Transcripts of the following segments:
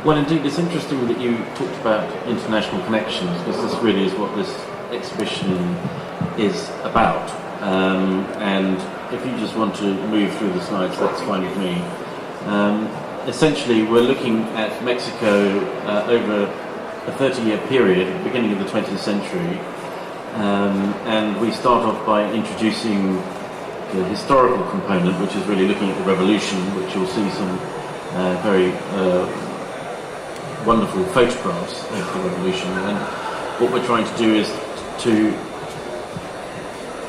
Well, indeed, it's interesting that you talked about international connections, because this really is what this exhibition is about. And if you just want to move through the slides, that's fine with me. Essentially, we're looking at Mexico over a 30-year period, at the beginning of the 20th century. And we start off by introducing the historical component, which is really looking at the revolution, which you'll see some very wonderful photographs of the revolution. And what we're trying to do is to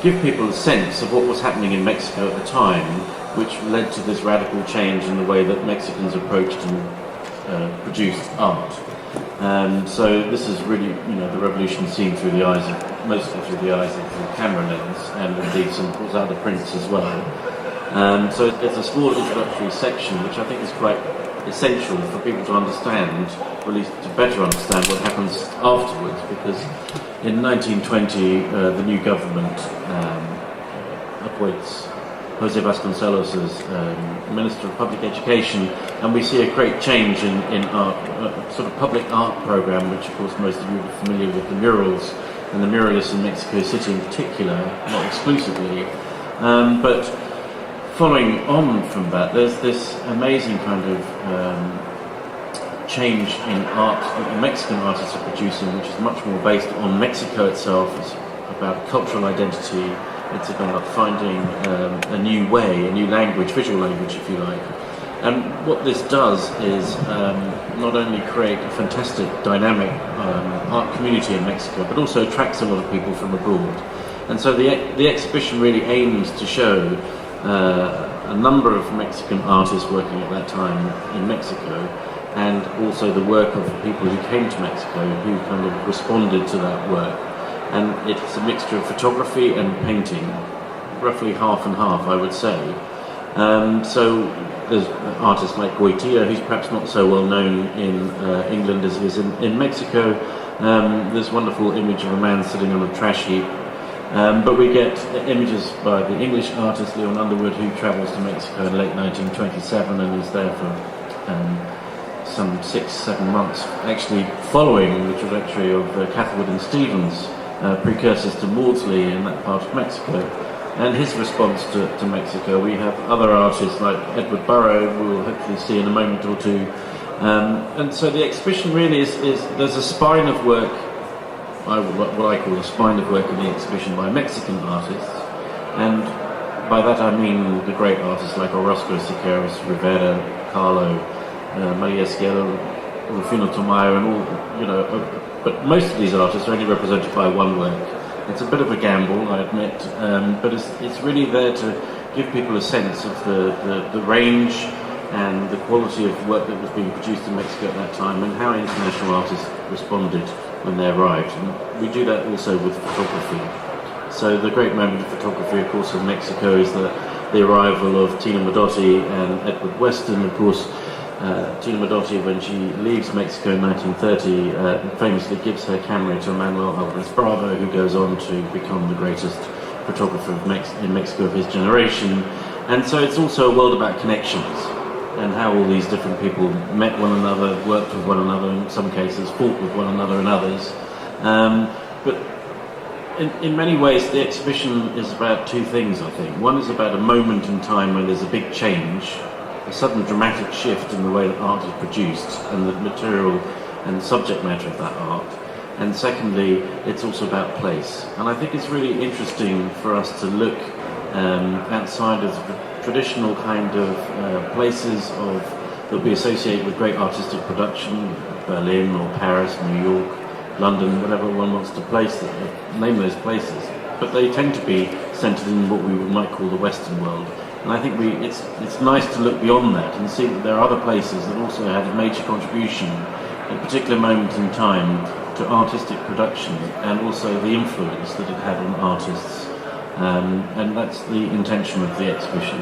give people a sense of what was happening in Mexico at the time, which led to this radical change in the way that Mexicans approached and produced art. So this is really, the revolution seen through the eyes of, mostly through the eyes of the camera lens, and indeed some other prints as well. So it's a small introductory section, which I think is quite essential for people to understand, or at least to better understand what happens afterwards, because in 1920 the new government appoints Jose Vasconcelos as Minister of Public Education, and we see a great change in art, sort of public art program, which of course most of you are familiar with, the murals and the muralists in Mexico City in particular, not exclusively, but following on from that, there's this amazing kind of change in art that the Mexican artists are producing, which is much more based on Mexico itself. It's about cultural identity. It's about finding a new way, a new language, visual language, if you like. And what this does is not only create a fantastic, dynamic art community in Mexico, but also attracts a lot of people from abroad. And so the exhibition really aims to show a number of Mexican artists working at that time in Mexico, and also the work of the people who came to Mexico, who kind of responded to that work. And it's a mixture of photography and painting, roughly half and half, I would say. So there's artists like Whitechapel, who's perhaps not so well known in England as he is in Mexico. There's a wonderful image of a man sitting on a trash heap. But we get images by the English artist Leon Underwood, who travels to Mexico in late 1927 and is there for some 6-7 months, actually following the trajectory of Catherwood and Stevens, precursors to Maudsley in that part of Mexico, and his response to Mexico. We have other artists like Edward Burrow, who we'll hopefully see in a moment or two. And so the exhibition really is there's a spine of work, what I call a spine of work in the exhibition by Mexican artists, and by that I mean the great artists like Orozco, Siqueiros, Rivera, Carlo, Maria Esquivel, Rufino Tamayo, and all, but most of these artists are only represented by one work. It's a bit of a gamble, I admit, but it's really there to give people a sense of the range and the quality of work that was being produced in Mexico at that time, and how international artists responded when they arrived. And we do that also with photography. So the great moment of photography, of course, in Mexico is the arrival of Tina Modotti and Edward Weston. Of course, Tina Modotti, when she leaves Mexico in 1930, famously gives her camera to Manuel Alvarez Bravo, who goes on to become the greatest photographer in Mexico of his generation. And so it's also a world about connections, and how all these different people met one another, worked with one another, in some cases fought with one another in others. But in many ways the exhibition is about two things, I think. One is about a moment in time when there's a big change, a sudden dramatic shift in the way that art is produced and the material and subject matter of that art. And secondly, it's also about place. And I think it's really interesting for us to look outside of the traditional kind of places that we associate with great artistic production, Berlin or Paris, New York, London, whatever one wants to name those places. But they tend to be centred in what we might call the Western world. And I think it's nice to look beyond that and see that there are other places that also had a major contribution at a particular moment in time to artistic production, and also the influence that it had on artists. And that's the intention of the exhibition.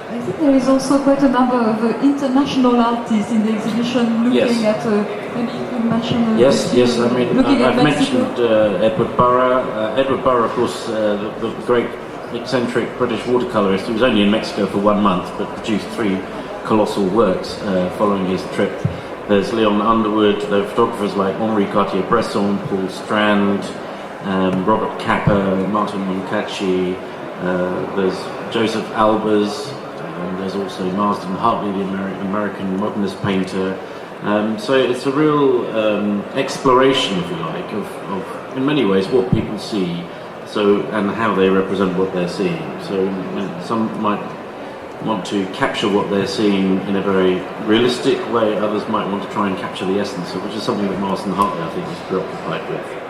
I think there is also quite a number of international artists in the exhibition looking at international... Yes, I mean, I've mentioned Edward Burrow. Edward Burrow, of course, the great eccentric British watercolourist who was only in Mexico for 1 month but produced 3 colossal works following his trip. There's Leon Underwood, there are photographers like Henri Cartier-Bresson, Paul Strand, Robert Capa, Martin Moncacci, there's Joseph Albers, there's also Marsden Hartley, the American modernist painter. So it's a real exploration, if you like, of in many ways what people see, and how they represent what they're seeing. So some might want to capture what they're seeing in a very realistic way, others might want to try and capture the essence of, which is something that Marsden Hartley, I think, was preoccupied with.